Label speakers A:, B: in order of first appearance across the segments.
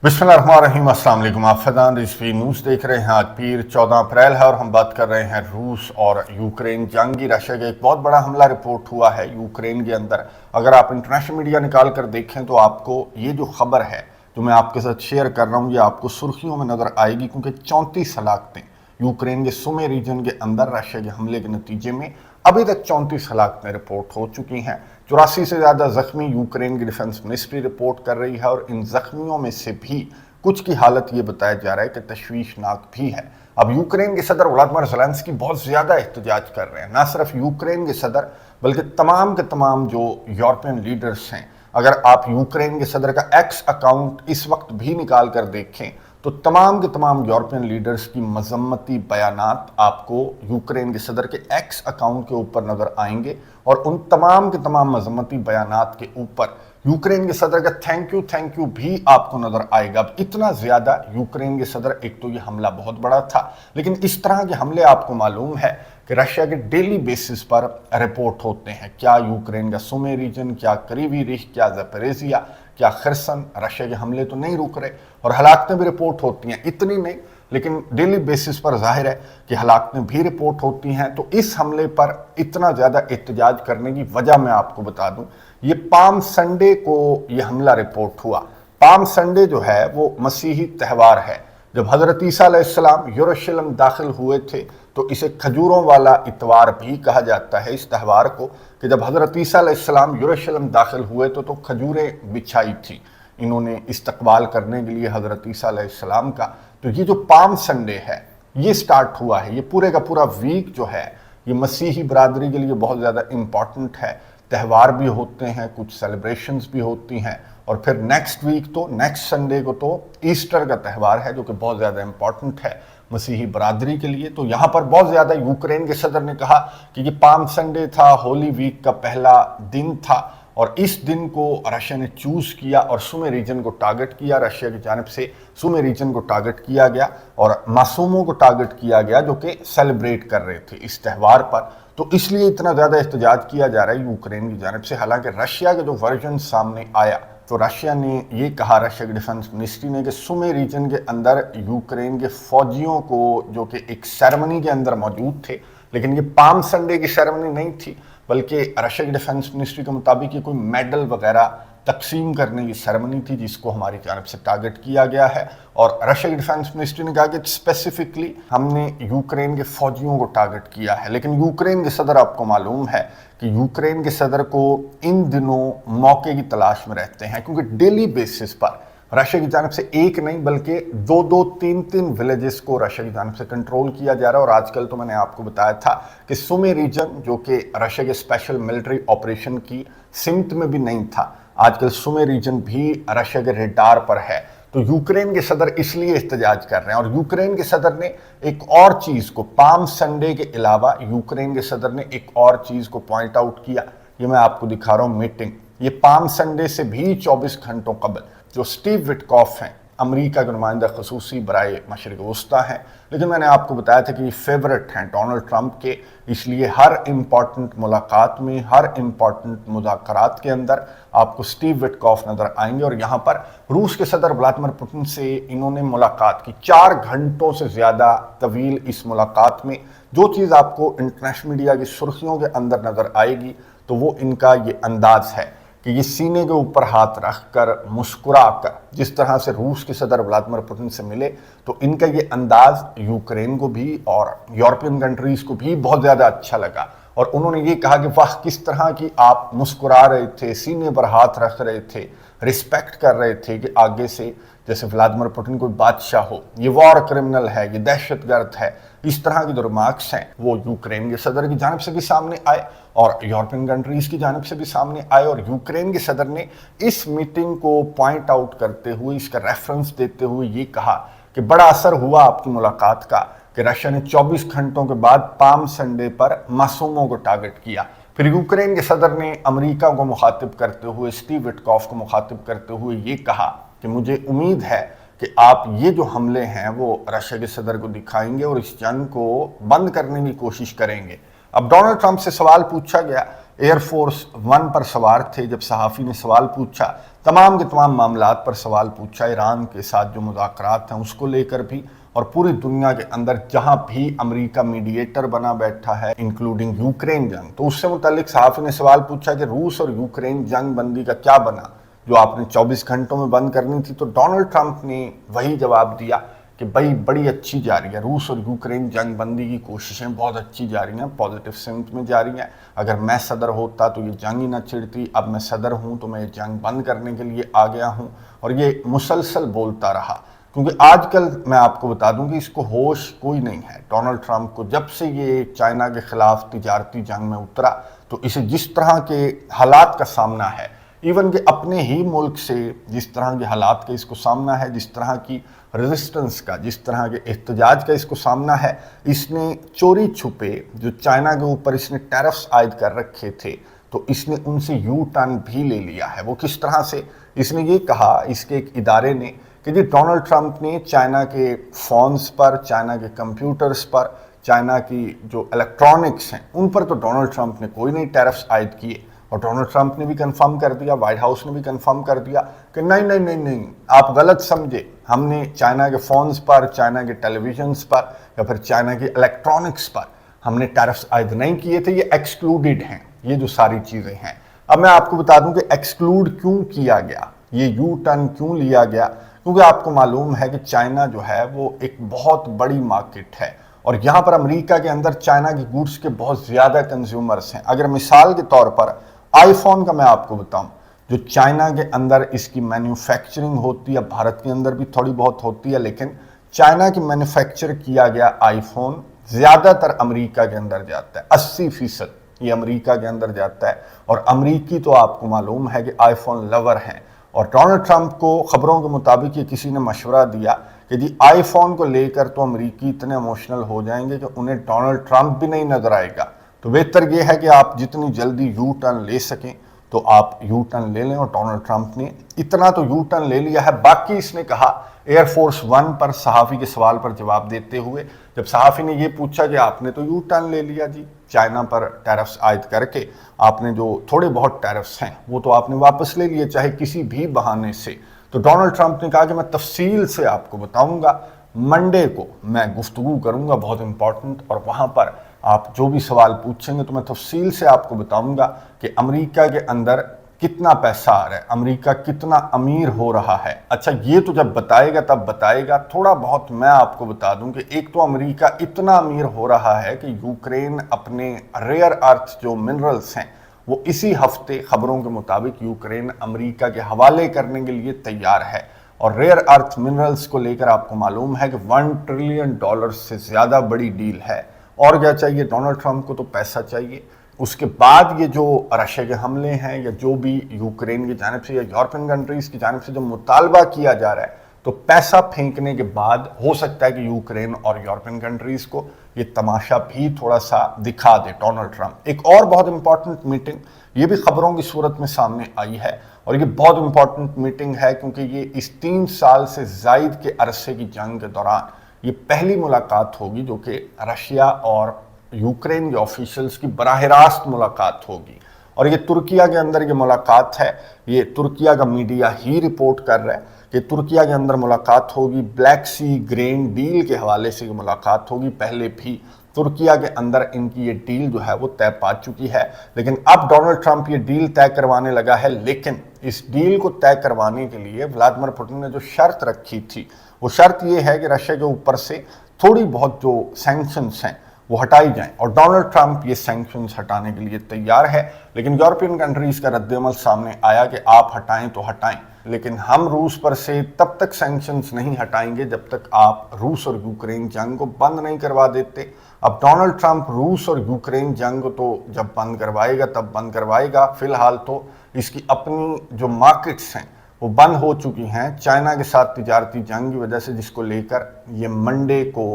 A: बिस्मिल्लाहिर्रहमानिर्रहीम, अस्सलाम वालेकुम। आप फैज़ान रिजवी न्यूज़ देख रहे हैं। आज पीर 14 अप्रैल है और हम बात कर रहे हैं रूस और यूक्रेन जंग की। रशिया का एक बहुत बड़ा हमला रिपोर्ट हुआ है यूक्रेन के अंदर। अगर आप इंटरनेशनल मीडिया निकाल कर देखें तो आपको ये जो खबर है जो मैं आपके साथ शेयर कर रहा हूँ ये आपको सुर्खियों में नज़र आएगी, क्योंकि 34 हलाकतें यूक्रेन के सुमे रीजन के अंदर रशिया के हमले के नतीजे में अभी तक 34 हलाकतें रिपोर्ट हो चुकी हैं। 84 से ज़्यादा जख्मी यूक्रेन की डिफेंस मिनिस्ट्री रिपोर्ट कर रही है और इन जख्मियों में से भी कुछ की हालत ये बताया जा रहा है कि तशवीशनाक भी है। अब यूक्रेन के सदर व्लादिमीर ज़ेलेंस्की बहुत ज़्यादा एहतजाज कर रहे हैं। ना सिर्फ यूक्रेन के सदर बल्कि तमाम के तमाम जो यूरोपियन लीडर्स हैं। अगर आप यूक्रेन के सदर का एक्स अकाउंट इस वक्त भी निकाल कर देखें तो तमाम के तमाम यूरोपियन लीडर्स की मजम्मती बयानात आपको यूक्रेन के सदर के एक्स अकाउंट के ऊपर नज़र आएंगे और उन तमाम के तमाम मजम्मती बयानात के ऊपर यूक्रेन के सदर का थैंक यू भी आपको नज़र आएगा। अब इतना ज़्यादा यूक्रेन के सदर, एक तो ये हमला बहुत बड़ा था, लेकिन इस तरह के हमले आपको मालूम है कि रशिया के डेली बेसिस पर रिपोर्ट होते हैं। क्या यूक्रेन का सुमे रीजन, क्या करीबी रिश, क्या ज़पेरेजिया, क्या खरसन, रशिया के हमले तो नहीं रुक रहे और हलाकतें भी रिपोर्ट होती हैं। इतनी नहीं, लेकिन डेली बेसिस पर जाहिर है कि हलाकतें भी रिपोर्ट होती हैं। तो इस हमले पर इतना ज़्यादा एहतजाज करने की वजह मैं आपको बता दूं। ये पाम संडे को ये हमला रिपोर्ट हुआ। पाम संडे जो है वो मसीही त्यौहार है। जब हज़रत ईसा अलैहिस्सलाम यरूशलेम दाखिल हुए थे तो इसे खजूरों वाला इतवार भी कहा जाता है इस त्यौहार को, कि जब हज़रत ईसा अलैहिस्सलाम यरूशलेम दाखिल हुए तो खजूरें बिछाई थी इन्होंने इस्तकबाल करने के लिए हज़रत ईसा अलैहिस्सलाम का। तो ये जो पाम संडे है ये स्टार्ट हुआ है। ये पूरे का पूरा वीक जो है ये मसीही बरादरी के लिए बहुत ज़्यादा इम्पॉर्टेंट है। त्यौहार भी होते हैं, कुछ सेलिब्रेशंस भी होती हैं और फिर नेक्स्ट वीक तो नेक्स्ट संडे को तो ईस्टर का त्यौहार है जो कि बहुत ज़्यादा इम्पॉर्टेंट है मसीही बरादरी के लिए। तो यहाँ पर बहुत ज़्यादा यूक्रेन के सदर ने कहा कि ये पाम संडे था, होली वीक का पहला दिन था और इस दिन को रशिया ने चूज़ किया और सुमे रीजन को टारगेट किया। रशिया की जानिब से सुमे रीजन को टारगेट किया गया और मासूमों को टारगेट किया गया जो कि सेलिब्रेट कर रहे थे इस त्यौहार पर। तो इसलिए इतना ज़्यादा एहतजाज किया जा रहा है यूक्रेन की जानिब से। हालांकि रशिया का जो वर्जन सामने आया तो रशिया ने ये कहा, रशिया की डिफेंस मिनिस्ट्री ने, कि सुमे रीजन के अंदर यूक्रेन के फौजियों को जो कि एक सेरेमनी के अंदर मौजूद थे, लेकिन ये पाम संडे की सेरेमनी नहीं थी बल्कि रशिया की डिफेंस मिनिस्ट्री के मुताबिक ये कोई मेडल वगैरह तकसीम करने की सेरेमनी थी जिसको हमारी जानब से टारगेट किया गया है। और रशिया की डिफेंस मिनिस्ट्री ने कहा कि स्पेसिफिकली हमने यूक्रेन के फौजियों को टारगेट किया है। लेकिन यूक्रेन के सदर, आपको मालूम है कि यूक्रेन के सदर को इन दिनों मौके की तलाश में रहते हैं, क्योंकि डेली बेसिस पर रशिया की जानब से एक नहीं बल्कि दो तीन विलेजेस को रशिया की जानब से कंट्रोल किया जा रहा है। और आजकल तो मैंने आपको बताया था कि सुमे रीजन जो कि रशिया के स्पेशल मिलिट्री ऑपरेशन की सिमत में भी नहीं था, आजकल सुमे रीजन भी रशिया के रेडार पर है। तो यूक्रेन के सदर इसलिए एहतजाज कर रहे हैं। और यूक्रेन के सदर ने एक और चीज़ को, पाम संडे के अलावा यूक्रेन के सदर ने एक और चीज़ को पॉइंट आउट किया। ये मैं आपको दिखा रहा हूँ मीटिंग। ये पाम संडे से भी 24 घंटों कबल जो स्टीव विटकॉफ हैं, अमेरिका के नुमाइंदा खसूसी बराए मशरिक़ वस्ता हैं, लेकिन मैंने आपको बताया था कि ये फेवरेट हैं डोनाल्ड ट्रंप के, इसलिए हर इम्पॉर्टेंट मुलाकात में, हर इम्पॉर्टेंट मुज़ाकरात के अंदर आपको स्टीव विटकॉफ नज़र आएंगे। और यहाँ पर रूस के सदर व्लादिमीर पुतिन से इन्होंने मुलाकात की 4 घंटों से ज़्यादा तवील। इस मुलाकात में जो चीज़ आपको इंटरनेशनल मीडिया की सुर्खियों के अंदर नज़र आएगी तो वो इनका ये अंदाज़ है कि ये सीने के ऊपर हाथ रख कर मुस्कुरा कर जिस तरह से रूस के सदर व्लादिमीर पुतिन से मिले, तो इनका ये अंदाज यूक्रेन को भी और यूरोपियन कंट्रीज को भी बहुत ज़्यादा अच्छा लगा। और उन्होंने ये कहा कि वाह, किस तरह की आप मुस्कुरा रहे थे, सीने पर हाथ रख रहे थे, रिस्पेक्ट कर रहे थे कि आगे से जैसे व्लादिमीर पुतिन कोई बादशाह हो, ये वॉर क्रिमिनल है, ये दहशतगर्द है। इस तरह के जो रिमार्क्स हैं वो यूक्रेन के सदर की जानिब से भी सामने आए और यूरोपियन कंट्रीज़ की जानिब से भी सामने आए। और यूक्रेन के सदर ने इस मीटिंग को पॉइंट आउट करते हुए, इसका रेफरेंस देते हुए ये कहा कि बड़ा असर हुआ आपकी मुलाकात का कि रशिया ने 24 घंटों के बाद पाम संडे पर मासूमों को टारगेट किया। फिर यूक्रेन के सदर ने अमेरिका को मुखातिब करते हुए, स्टीव विटकॉफ को मुखातिब करते हुए ये कहा कि मुझे उम्मीद है कि आप ये जो हमले हैं वो रशिया के सदर को दिखाएंगे और इस जंग को बंद करने की कोशिश करेंगे। अब डोनाल्ड ट्रंप से सवाल पूछा गया एयरफोर्स वन पर सवार थे। जब सहाफ़ी ने सवाल पूछा, तमाम के तमाम मामलात पर सवाल पूछा, ईरान के साथ जो मुज़ाकरात हैं उसको लेकर भी, और पूरी दुनिया के अंदर जहां भी अमेरिका मीडिएटर बना बैठा है इंक्लूडिंग यूक्रेन जंग, तो उससे मुतालिक सहाफ़ी ने सवाल पूछा कि रूस और यूक्रेन जंग बंदी का क्या बना जो आपने 24 घंटों में बंद करनी थी। तो डोनाल्ड ट्रंप ने वही जवाब दिया कि भाई बड़ी अच्छी जा रही है, रूस और यूक्रेन जंग बंदी की कोशिशें बहुत अच्छी जा रही हैं, पॉजिटिव सेंस में जा रही हैं। अगर मैं सदर होता तो ये जंग ही ना छिड़ती, अब मैं सदर हूँ तो मैं ये जंग बंद करने के लिए आ गया हूँ। और ये मुसलसल बोलता रहा, क्योंकि आजकल मैं आपको बता दूं कि इसको होश कोई नहीं है। डोनाल्ड ट्रंप को जब से ये चाइना के खिलाफ तिजारती जंग में उतरा, तो इसे जिस तरह के हालात का सामना है, इवन कि अपने ही मुल्क से जिस तरह के हालात का इसको सामना है, जिस तरह की रेजिस्टेंस का, जिस तरह के एहतजाज का इसको सामना है, इसने चोरी छुपे जो चाइना के ऊपर इसने टैरिफ्स आयद कर रखे थे, तो इसने उनसे यू टर्न भी ले लिया है। वो किस तरह से? इसने ये कहा, इसके एक इदारे ने, कि जी डोनाल्ड ट्रंप ने चाइना के फ़ोन्स पर, चाइना के कंप्यूटर्स पर, चाइना की जो इलेक्ट्रॉनिक्स हैं उन पर तो डोनाल्ड ट्रंप ने कोई नहीं टैरिफ्स आयद किए। और डोनाल्ड ट्रंप ने भी कंफर्म कर दिया, व्हाइट हाउस ने भी कंफर्म कर दिया कि नहीं नहीं नहीं नहीं, आप गलत समझे, हमने चाइना के फ़ोन्स पर, चाइना के टेलीविजन्स पर या फिर चाइना के इलेक्ट्रॉनिक्स पर हमने टैरिफ्स आयद नहीं किए थे, ये एक्सक्लूडेड हैं, ये जो सारी चीज़ें हैं। अब मैं आपको बता दूं कि एक्सक्लूड क्यों किया गया, ये यू टर्न क्यों लिया गया, क्योंकि आपको मालूम है कि चाइना जो है वो एक बहुत बड़ी मार्केट है, और यहाँ पर अमेरिका के अंदर चाइना की गुड्स के बहुत ज़्यादा कंज्यूमर्स हैं। अगर मिसाल के तौर पर आईफोन का मैं आपको बताऊं, जो चाइना के अंदर इसकी मैन्युफैक्चरिंग होती है, भारत के अंदर भी थोड़ी बहुत होती है, लेकिन चाइना की मैन्युफैक्चर किया गया आईफोन ज़्यादातर अमेरिका के अंदर जाता है, 80% ये अमेरिका के अंदर जाता है। और अमेरिकी तो आपको मालूम है कि आईफोन लवर हैं, और डोनाल्ड ट्रंप को खबरों के मुताबिक ये किसी ने मशवरा दिया कि जी आईफोन को लेकर तो अमेरिकी इतने इमोशनल हो जाएंगे कि उन्हें डोनाल्ड ट्रंप भी नहीं नजर आएगा। तो बेहतर ये है कि आप जितनी जल्दी यू टर्न ले सकें तो आप यू टर्न ले लें, और डोनाल्ड ट्रंप ने इतना तो यू टर्न ले लिया है। बाकी इसने कहा एयरफोर्स वन पर सहाफ़ी के सवाल पर जवाब देते हुए, जब सहाफ़ी ने ये पूछा कि आपने तो यू टर्न ले लिया जी, चाइना पर टैरिफ्स आयद करके आपने जो थोड़े बहुत टैरिफ्स हैं वो तो आपने वापस ले लिए, चाहे किसी भी बहाने से। तो डोनाल्ड ट्रंप ने कहा कि मैं तफसील से आपको बताऊंगा, मंडे को मैं गुफ्तगू करूंगा बहुत इंपॉर्टेंट, और वहां पर आप जो भी सवाल पूछेंगे तो मैं तफसील से आपको बताऊंगा कि अमेरिका के अंदर कितना पैसा आ रहा है, अमेरिका कितना अमीर हो रहा है। अच्छा, ये तो जब बताएगा तब बताएगा। थोड़ा बहुत मैं आपको बता दूं कि एक तो अमेरिका इतना अमीर हो रहा है कि यूक्रेन अपने रेयर अर्थ जो मिनरल्स हैं वो इसी हफ्ते खबरों के मुताबिक यूक्रेन अमेरिका के हवाले करने के लिए तैयार है। और रेयर अर्थ मिनरल्स को लेकर आपको मालूम है कि $1 ट्रिलियन से ज़्यादा बड़ी डील है। और क्या चाहिए डोनाल्ड ट्रंप को? तो पैसा चाहिए। उसके बाद ये जो रशिया के हमले हैं या जो भी यूक्रेन की जानिब से या यूरोपियन कंट्रीज़ की जानिब से जो मुतालबा किया जा रहा है, तो पैसा फेंकने के बाद हो सकता है कि यूक्रेन और यूरोपियन कंट्रीज़ को ये तमाशा भी थोड़ा सा दिखा दे डोनाल्ड ट्रंप। एक और बहुत इंपॉर्टेंट मीटिंग ये भी खबरों की सूरत में सामने आई है, और ये बहुत इंपॉर्टेंट मीटिंग है क्योंकि ये इस 3 साल से ज़ायद के अरसे की जंग के दौरान ये पहली मुलाकात होगी जो कि रशिया और यूक्रेन के ऑफिशियल्स की बराह रास्त मुलाकात होगी। और ये तुर्किया के अंदर ये मुलाकात है, ये तुर्किया का मीडिया ही रिपोर्ट कर रहा है कि तुर्किया के अंदर मुलाकात होगी, ब्लैक सी ग्रेन डील के हवाले से मुलाकात होगी। पहले भी तुर्किया के अंदर इनकी ये डील जो है वो तय पा चुकी है, लेकिन अब डोनाल्ड ट्रंप ये डील तय करवाने लगा है। लेकिन इस डील को तय करवाने के लिए व्लादिमीर पुतिन ने जो शर्त रखी थी वो शर्त ये है कि रशिया के ऊपर से थोड़ी बहुत जो सैंक्शंस हैं वो हटाई जाएं, और डोनाल्ड ट्रंप ये सैंक्शंस हटाने के लिए तैयार है। लेकिन यूरोपियन कंट्रीज़ का रद्दअमल सामने आया कि आप हटाएं तो हटाएं, लेकिन हम रूस पर से तब तक सैंक्शंस नहीं हटाएंगे जब तक आप रूस और यूक्रेन जंग को बंद नहीं करवा देते। अब डोनाल्ड ट्रंप रूस और यूक्रेन जंग को तो जब बंद करवाएगा तब बंद करवाएगा, फिलहाल तो इसकी अपनी जो मार्केट्स हैं वो बंद हो चुकी हैं चाइना के साथ तिजारती जंग की वजह से, जिसको लेकर ये मंडे को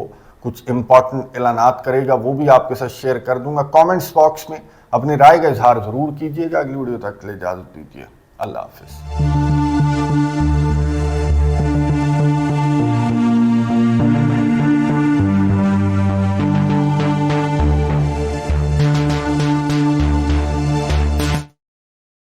A: कुछ इंपॉर्टेंट ऐलानात करेगा, वो भी आपके साथ शेयर कर दूंगा। कमेंट्स बॉक्स में अपनी राय का इजहार ज़रूर कीजिएगा। अगली वीडियो तक के लिए इजाज़त दीजिए। अल्लाह हाफिज़।